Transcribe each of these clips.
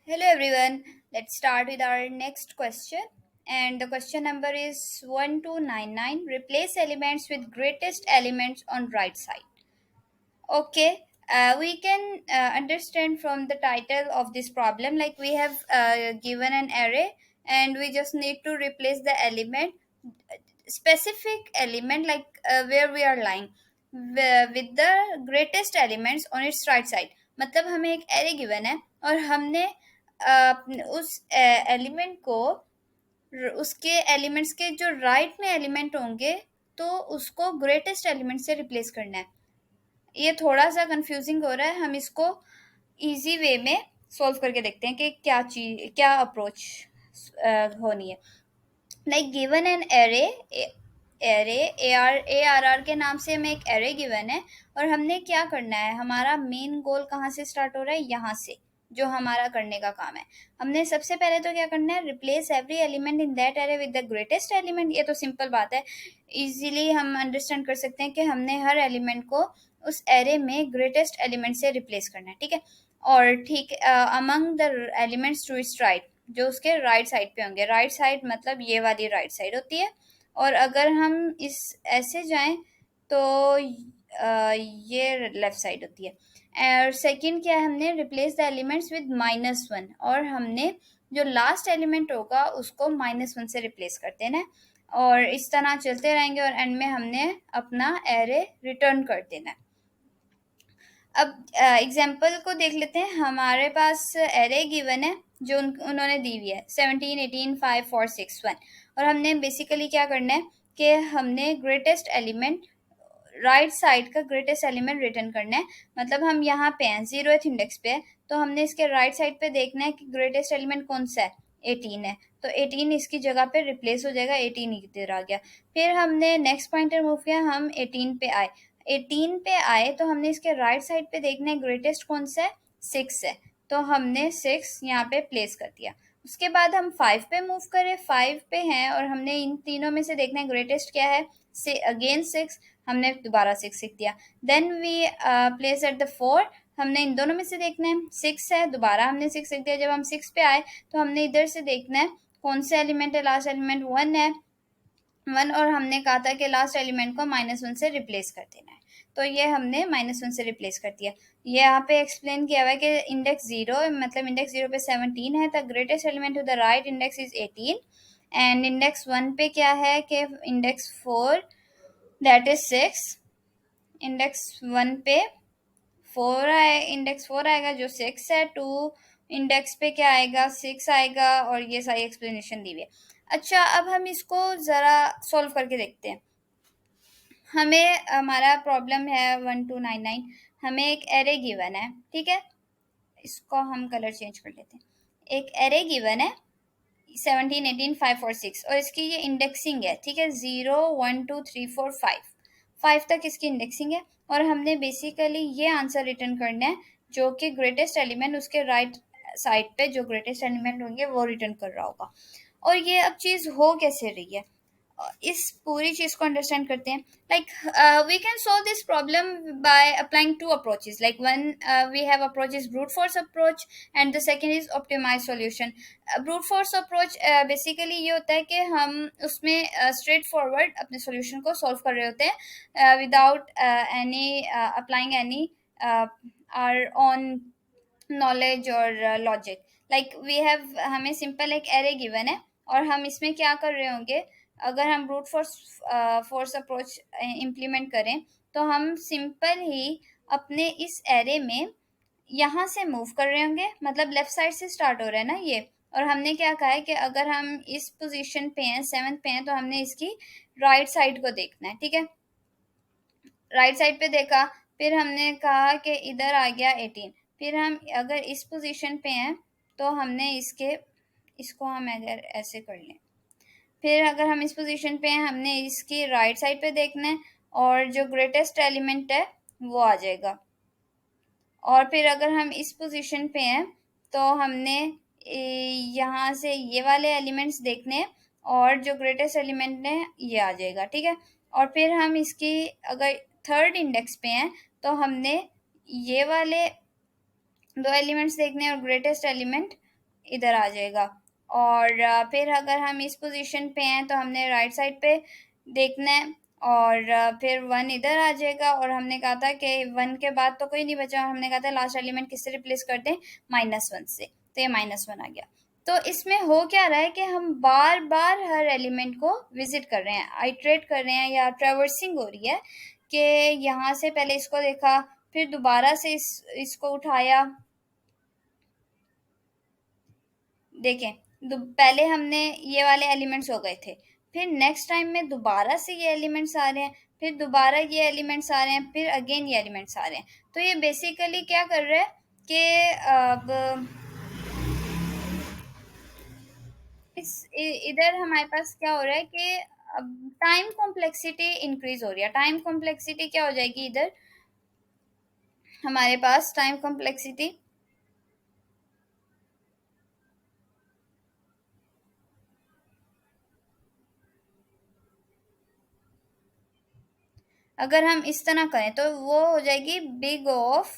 Hello everyone. Let's start with our next question. And the question number is 1299. Replace elements with greatest elements on right side. Okay, we can understand from the title of this problem, like we have given an array and we just need to replace the element, specific element, like where we are lying with the greatest elements on its right side. मतलब हमें एक array given है और हमने उस element को उसके elements के जो राइट में एलिमेंट होंगे तो उसको ग्रेटेस्ट एलिमेंट से रिप्लेस करना है. ये थोड़ा सा कंफ्यूजिंग हो रहा है. हम इसको इजी वे में सॉल्व करके देखते हैं कि क्या अप्रोच होनी है. Like given an array array A R के नाम से हमें एक एरे गिवन है और हमने क्या करना है. हमारा मेन गोल कहाँ से स्टार्ट हो रहा है, यहाँ से, जो हमारा करने का काम है. हमने सबसे पहले तो क्या करना है, replace every element in that array with the greatest element. ये तो सिंपल बात है, इजीली हम अंडरस्टैंड कर सकते हैं कि हमने हर एलिमेंट को उस एरे में ग्रेटेस्ट एलिमेंट से रिप्लेस करना है. ठीक है. और ठीक among the elements to its right, जो उसके राइट साइड पे होंगे. राइट साइड मतलब ये वाली राइट साइड होती है. और अगर हम इस ऐसे जाएं तो ये लेफ्ट साइड होती है. और सेकंड क्या है, हमने रिप्लेस द एलिमेंट्स विद -1 और हमने जो लास्ट एलिमेंट होगा उसको -1 से रिप्लेस कर देना है. और इस तरह चलते रहेंगे और एंड में हमने अपना एरे रिटर्न कर देना है. अब एग्जाम्पल को देख लेते हैं. हमारे पास एरे गिवन है जो उन्होंने दी हुई है 17, 18, 5, 4, 6, 1. और हमने बेसिकली क्या करना है कि हमने ग्रेटेस्ट एलिमेंट, राइट साइड का ग्रेटेस्ट एलिमेंट रिटर्न करना है. मतलब हम यहाँ पे हैं, 0th इंडेक्स पे है, तो हमने इसके राइट साइड पे देखना है कि ग्रेटेस्ट एलिमेंट कौन सा है. 18 है, तो 18 इसकी जगह पे रिप्लेस हो जाएगा. 18 इधर आ गया. फिर हमने नेक्स्ट पॉइंटर मूव किया, हम 18 पे आए. 18 पे आए तो हमने इसके राइट साइड पे देखना है ग्रेटेस्ट कौन सा है. 6 है, तो हमने 6 यहाँ पे प्लेस कर दिया. उसके बाद हम 5 पे मूव करें. 5 पे हैं और हमने इन तीनों में से देखना है ग्रेटेस्ट क्या है. से अगेन 6, हमने दोबारा 6 लिख दिया. Then we place at the 4, हमने इन दोनों में से देखना है. 6 है, दोबारा हमने 6 लिख दिया. जब हम 6 पे आए तो हमने इधर से देखना है कौन सा एलिमेंट है. लास्ट एलिमेंट 1 है, 1. और हमने कहा था कि लास्ट एलिमेंट को -1 से रिप्लेस कर देना है, तो ये हमने -1 से रिप्लेस कर दिया. ये यहाँ पे एक्सप्लेन किया हुआ है कि इंडेक्स 0, मतलब इंडेक्स 0 पे 17 है, the greatest element to the right index is 18. And index 1 पे क्या है कि इंडेक्स 4 दैट इज 6. इंडेक्स 1 पे 4 आए, इंडेक्स 4 आएगा जो 6 है. 2 इंडेक्स पे क्या आएगा, 6 आएगा. और ये सारी एक्सप्लेनेशन दी हुई है. अच्छा, अब हम इसको ज़रा सॉल्व करके देखते हैं. हमें हमारा प्रॉब्लम है 1299. हमें एक एरे गिवन है. ठीक है, इसको हम कलर चेंज कर लेते हैं. एक एरे गिवन है 17, 18, 5 और 6 और इसकी ये इंडेक्सिंग है. ठीक है, 0, 1, 2, 3, 4, 5 तक इसकी इंडेक्सिंग है. और हमने बेसिकली ये आंसर रिटर्न करना है जो कि ग्रेटेस्ट एलिमेंट उसके राइट साइड पे जो ग्रेटेस्ट एलिमेंट होंगे वो रिटर्न कर रहा होगा. और ये अब चीज़ हो कैसे रही है, इस पूरी चीज को अंडरस्टैंड करते हैं. Like we can solve this problem by applying two approaches. Like one we have approach is brute force approach and the second is optimize solution. Brute force approach basically ये होता है कि हम उसमें स्ट्रेट फॉरवर्ड अपने solution को solve कर रहे होते हैं without any applying any our own knowledge और लॉजिक. लाइक वी हैव, हमें सिंपल एक एरे गिवन है और हम इसमें क्या कर रहे होंगे. अगर हम ब्रूट फोर्स अप्रोच इम्प्लीमेंट करें तो हम सिंपल ही अपने इस एरे में यहाँ से मूव कर रहे होंगे. मतलब लेफ्ट साइड से स्टार्ट हो रहा है ना ये. और हमने क्या कहा है कि अगर हम इस पोजीशन पे हैं, 7th पे हैं, तो हमने इसकी राइट साइड को देखना है. ठीक है, राइट साइड पे देखा, फिर हमने कहा कि इधर आ गया 18. फिर हम अगर इस पोजीशन पे हैं तो हमने इसको हम अगर ऐसे कर लें, फिर अगर हम इस पोजीशन पे हैं हमने इसकी राइट साइड पे देखना है और जो ग्रेटेस्ट एलिमेंट है वो आ जाएगा. और फिर अगर हम इस पोजीशन पे हैं तो हमने यहाँ से ये वाले एलिमेंट्स देखने हैं और जो ग्रेटेस्ट एलिमेंट है ये आ जाएगा. ठीक है, और फिर हम इसकी अगर 3rd इंडेक्स पे हैं तो हमने ये वाले 2 एलिमेंट्स देखने हैं और ग्रेटेस्ट एलिमेंट इधर आ जाएगा। और फिर अगर हम इस पोजीशन पे हैं तो हमने राइट साइड पे देखना है, और फिर 1 इधर आ जाएगा। और हमने कहा था कि 1 के बाद तो कोई नहीं बचा, और हमने कहा था लास्ट एलिमेंट किससे रिप्लेस कर दें, -1 से। तो ये -1 आ गया। तो इसमें हो क्या रहा है कि हम बार बार हर एलिमेंट को विजिट कर रहे हैं, आइट्रेट कर रहे हैं, या ट्रेवर्सिंग हो रही है कि यहाँ से पहले इसको देखा, फिर दोबारा से इसको उठाया। देखें, पहले हमने ये वाले एलिमेंट्स हो गए थे, फिर नेक्स्ट टाइम में दोबारा से ये एलिमेंट्स आ रहे हैं, फिर दोबारा ये एलिमेंट्स आ रहे हैं, फिर अगेन ये एलिमेंट्स आ रहे हैं। तो ये बेसिकली क्या कर रहा है कि अब इधर हमारे पास क्या हो रहा है कि अब टाइम कॉम्प्लेक्सिटी इंक्रीज हो रही है। टाइम कॉम्प्लेक्सिटी क्या हो जाएगी इधर हमारे पास, टाइम कॉम्प्लेक्सिटी अगर हम इस तरह करें तो वो हो जाएगी बिग ऑफ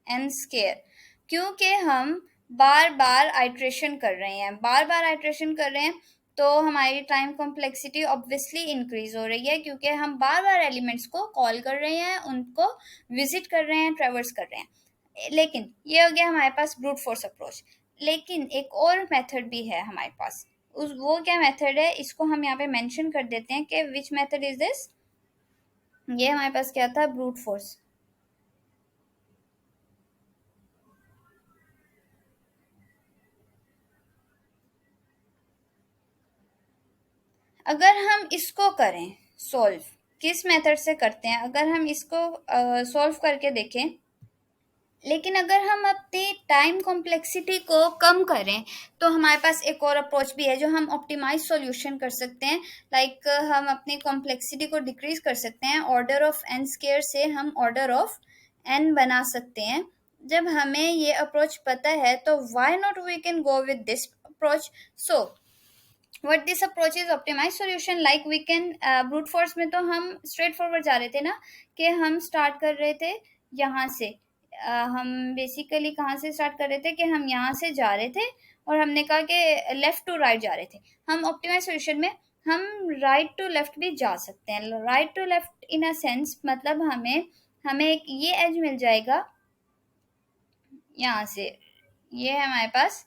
एन स्केयर, क्योंकि हम बार बार आइट्रेशन कर रहे हैं, बार बार आइट्रेशन कर रहे हैं, तो हमारी टाइम कॉम्प्लेक्सिटी ऑब्वियसली इंक्रीज हो रही है, क्योंकि हम बार बार एलिमेंट्स को कॉल कर रहे हैं, उनको विजिट कर रहे हैं, ट्रेवर्स कर रहे हैं। लेकिन ये हो गया हमारे पास ब्रूट फोर्स अप्रोच। लेकिन एक और मेथड भी है हमारे पास। उस वो क्या मेथड है, इसको हम यहाँ पे मेंशन कर देते हैं कि विच मेथड इज दिस। ये हमारे पास क्या था, ब्रूट फोर्स। अगर हम इसको करें सॉल्व, किस मेथड से करते हैं, अगर हम इसको सॉल्व करके देखें, लेकिन अगर हम अपनी टाइम कॉम्प्लेक्सिटी को कम करें तो हमारे पास एक और अप्रोच भी है जो हम ऑप्टिमाइज सॉल्यूशन कर सकते हैं। लाइक हम अपनी कॉम्प्लेक्सिटी को डिक्रीज कर सकते हैं, ऑर्डर ऑफ एन स्केयर से हम ऑर्डर ऑफ एन बना सकते हैं। जब हमें ये अप्रोच पता है तो why not we can go with this approach. So what this approach is optimized solution, like we can brute force में तो हम straight forward जा रहे थे ना, कि हम start कर रहे थे यहाँ से। हम basically कहाँ से start कर रहे थे कि हम यहाँ से जा रहे थे, और हमने कहा कि left to right जा रहे थे। हम optimized solution में हम right to left भी जा सकते हैं। right to left in a sense मतलब हमें एक ये edge मिल जाएगा यहाँ से, ये है हमारे पास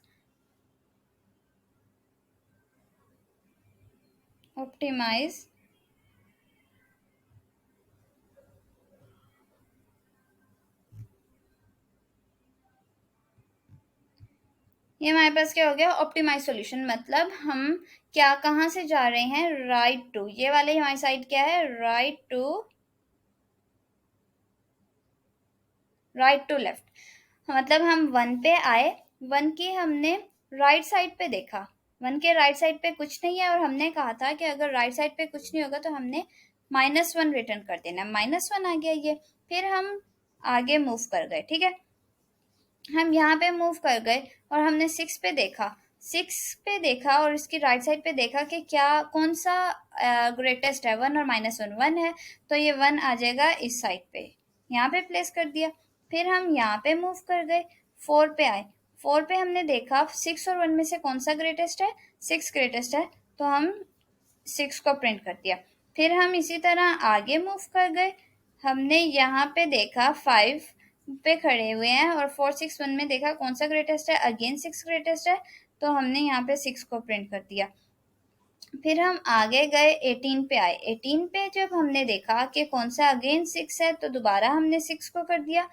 optimize ये हमारे पास क्या हो गया, ऑप्टिमाइज सॉल्यूशन। मतलब हम क्या कहाँ से जा रहे हैं, राइट टू, ये वाले हमारी साइड क्या है, राइट टू लेफ्ट। मतलब हम 1 पे आए, 1 की हमने राइट साइड पे देखा, 1 के राइट साइड पे कुछ नहीं है, और हमने कहा था कि अगर राइट साइड पे कुछ नहीं होगा तो हमने -1 रिटर्न कर देना। -1 आ गया ये। फिर हम आगे मूव कर गए, ठीक है। हम यहाँ पे मूव कर गए और हमने 6 पे देखा, 6 पे देखा और इसकी राइट साइड पे देखा कि क्या कौन सा ग्रेटेस्ट है, 1 और -1, 1 है, तो ये 1 आ जाएगा इस साइड पे, यहाँ पे प्लेस कर दिया। फिर हम यहाँ पे मूव कर गए, 4 पे आए, 4 पे हमने देखा 6 और 1 में से कौन सा ग्रेटेस्ट है, 6 ग्रेटेस्ट है, तो हम 6 को प्रिंट कर दिया। फिर हम इसी तरह आगे मूव कर गए, हमने यहाँ पे देखा 5 पे खड़े हुए हैं और 4 6 1 में देखा कौन सा ग्रेटेस्ट है, अगेन 6 ग्रेटेस्ट है, तो हमने यहाँ पे 6 को प्रिंट कर दिया। फिर हम आगे गए, 18 पे आए, 18 पे जब हमने देखा कि कौन सा अगेन 6 है, तो दोबारा हमने 6 को कर दिया।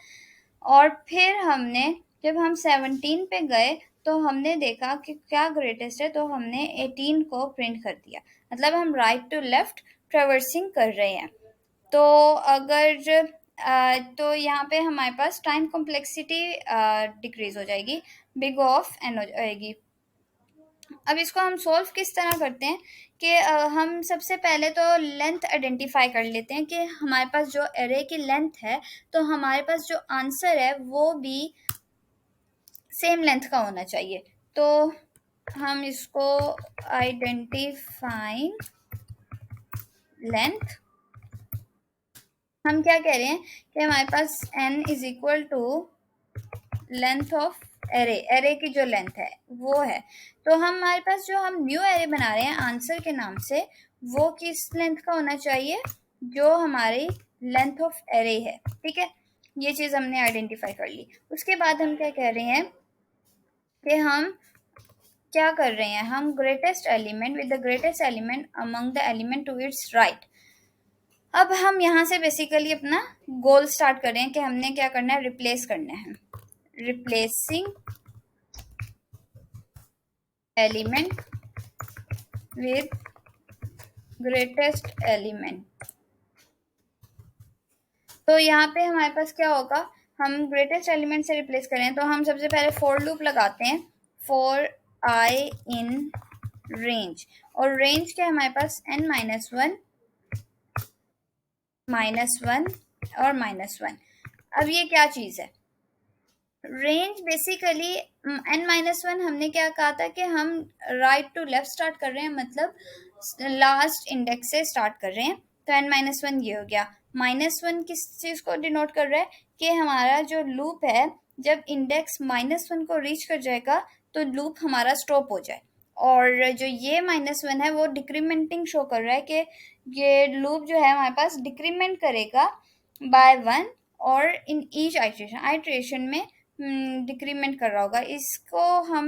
और फिर हमने जब हम 17 पे गए तो हमने देखा कि क्या ग्रेटेस्ट है, तो हमने 18 को प्रिंट कर दिया। मतलब हम राइट टू लेफ्ट ट्रेवर्सिंग कर रहे हैं। तो अगर तो यहाँ पे हमारे पास टाइम कॉम्प्लेक्सिटी डिक्रीज हो जाएगी, बिग ऑफ एन हो जाएगी। अब इसको हम सोल्व किस तरह करते हैं कि हम सबसे पहले तो लेंथ आइडेंटिफाई कर लेते हैं कि हमारे पास जो एरे की लेंथ है, तो हमारे पास जो आंसर है वो भी सेम लेंथ का होना चाहिए। तो हम इसको आइडेंटिफाइंग लेंथ, हम क्या कह रहे हैं कि हमारे पास n is equal to length of array, array की जो लेंथ है वो है। तो हमारे पास जो हम न्यू एरे बना रहे हैं आंसर के नाम से, वो किस लेंथ का होना चाहिए, जो हमारी लेंथ ऑफ एरे है। ठीक है, ये चीज हमने आइडेंटिफाई कर ली। उसके बाद हम क्या कह रहे हैं कि हम क्या कर रहे हैं, हम greatest element with the greatest element among the element to its right. अब हम यहाँ से बेसिकली अपना गोल स्टार्ट कर रहे हैं कि हमने क्या करना है, रिप्लेस करना है। Replacing element with greatest element. तो यहाँ पे हमारे पास क्या होगा, हम ग्रेटेस्ट एलिमेंट से रिप्लेस करें तो हम सबसे पहले फॉर लूप लगाते हैं, फॉर आई इन रेंज, और रेंज क्या है हमारे पास, n माइनस वन, -1 और -1। अब ये क्या चीज है, रेंज बेसिकली n-1 हमने क्या कहा था कि हम राइट टू लेफ्ट स्टार्ट कर रहे हैं, मतलब लास्ट इंडेक्स से स्टार्ट कर रहे हैं। तो n-1 ये हो गया। -1 किस चीज को डिनोट कर रहा है कि हमारा जो लूप है जब इंडेक्स -1 को रीच कर जाएगा तो लूप हमारा स्टॉप हो जाए। और जो ये -1 है वो डिक्रीमेंटिंग शो कर रहा है कि ये लूप जो है हमारे पास डिक्रीमेंट करेगा बाय 1, और इन ईच आइट्रेशन में डिक्रीमेंट कर रहा होगा। इसको हम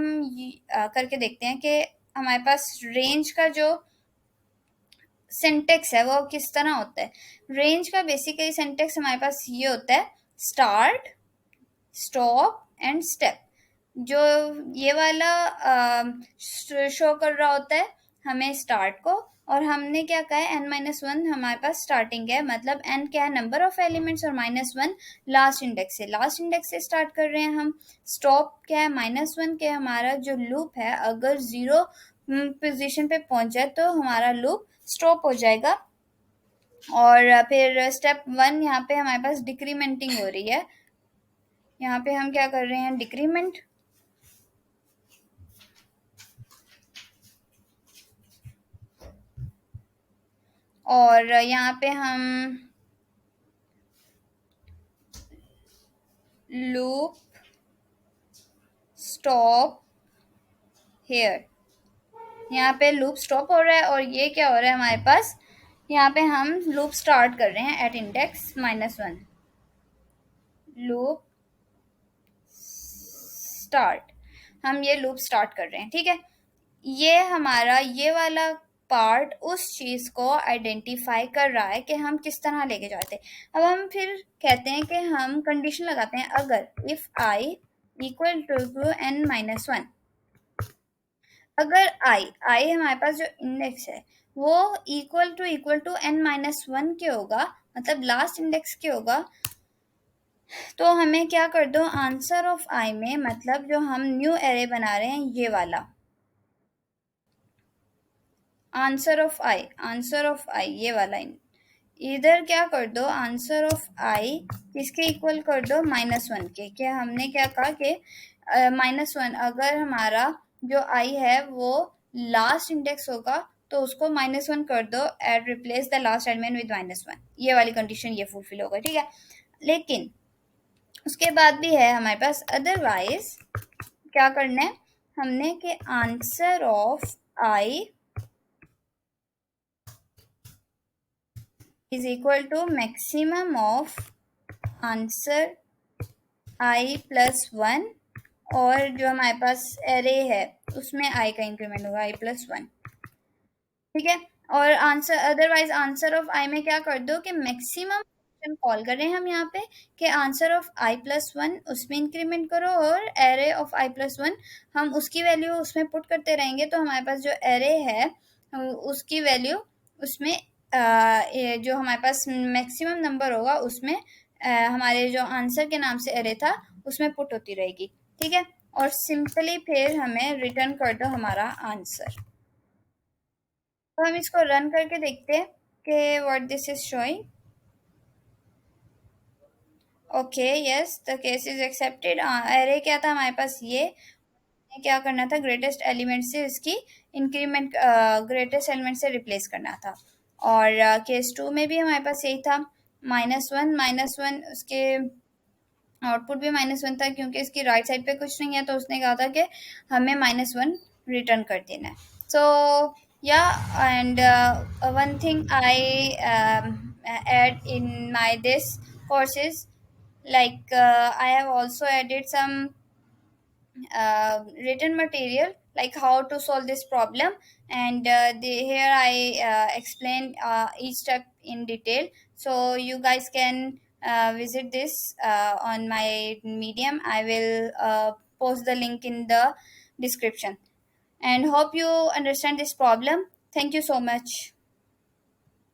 करके देखते हैं कि हमारे पास रेंज का जो सिंटेक्स है वो किस तरह होता है। रेंज का बेसिकली सिंटेक्स हमारे पास ये होता है, स्टार्ट, स्टॉप एंड स्टेप। जो ये वाला शो कर रहा होता है हमें स्टार्ट को, और हमने क्या कहा है n-1 हमारे पास स्टार्टिंग है, मतलब n क्या है, नंबर ऑफ एलिमेंट्स, और -1 लास्ट इंडेक्स से, लास्ट इंडेक्स से स्टार्ट कर रहे हैं हम। स्टॉप क्या है, -1 के हमारा जो लूप है अगर 0 पोजीशन पे पहुंच जाए तो हमारा लूप स्टॉप हो जाएगा। और फिर स्टेप 1 यहाँ पे हमारे पास डिक्रीमेंटिंग हो रही है, यहाँ पे हम क्या कर रहे हैं, डिक्रीमेंट। और यहाँ पे हम लूप स्टॉप हेयर, यहाँ पे लूप स्टॉप हो रहा है, और ये क्या हो रहा है हमारे पास, यहाँ पे हम लूप स्टार्ट कर रहे हैं एट इंडेक्स -1, लूप स्टार्ट, हम ये लूप स्टार्ट कर रहे हैं। ठीक है, ये हमारा ये वाला पार्ट उस चीज को आइडेंटिफाई कर रहा है कि हम किस तरह लेके जाते हैं। अब हम फिर कहते हैं कि हम कंडीशन लगाते हैं, अगर if I equal to n-1, अगर आई हमारे पास जो इंडेक्स है वो इक्वल टू n-1 के होगा, मतलब लास्ट इंडेक्स के होगा, तो हमें क्या कर दो, आंसर ऑफ आई में, मतलब जो हम न्यू एरे बना रहे हैं ये वाला आंसर ऑफ आई ये वाला इधर क्या कर दो, आंसर ऑफ आई किसके इक्वल कर दो, -1 के। क्या हमने क्या कहा कि -1 अगर हमारा जो आई है वो लास्ट इंडेक्स होगा तो उसको -1 कर दो, at replace the last element with -1, ये वाली कंडीशन ये फुलफिल होगा। ठीक है, लेकिन उसके बाद भी है हमारे पास, अदरवाइज क्या करना है हमने कि answer of I is equal to maximum of answer i plus 1, और जो हमारे पास एरे है उसमें i का इंक्रीमेंट होगा i प्लस 1। ठीक है, और answer otherwise answer of i में क्या कर दो कि मैक्सिमम कॉल कर रहे हैं हम यहाँ पे कि आंसर ऑफ i प्लस 1 उसमें इंक्रीमेंट करो, और एरे ऑफ i प्लस 1 हम उसकी वैल्यू उसमें पुट करते रहेंगे, तो हमारे पास जो एरे है उसकी वैल्यू उसमें जो हमारे पास मैक्सिमम नंबर होगा उसमें हमारे जो आंसर के नाम से एरे था उसमें पुट होती रहेगी। ठीक है, और सिंपली फिर हमें रिटर्न कर दो हमारा आंसर। तो हम इसको रन करके देखते हैं कि what this is showing. Okay, yes the case is accepted. Array क्या था हमारे पास, ये क्या करना था, ग्रेटेस्ट एलिमेंट से इसकी इंक्रीमेंट ग्रेटेस्ट एलिमेंट से रिप्लेस करना था। और केस 2 में भी हमारे पास यही था, -1 -1 उसके आउटपुट भी -1 था, क्योंकि इसकी राइट साइड पे कुछ नहीं है, तो उसने कहा था कि हमें -1 रिटर्न कर देना है। सो या, and one thing I add in my this courses, like I have also added some written material, like how to solve this problem, and here I explain each step in detail, so you guys can visit this on my Medium. I will post the link in the description, and hope you understand this problem. Thank you so much.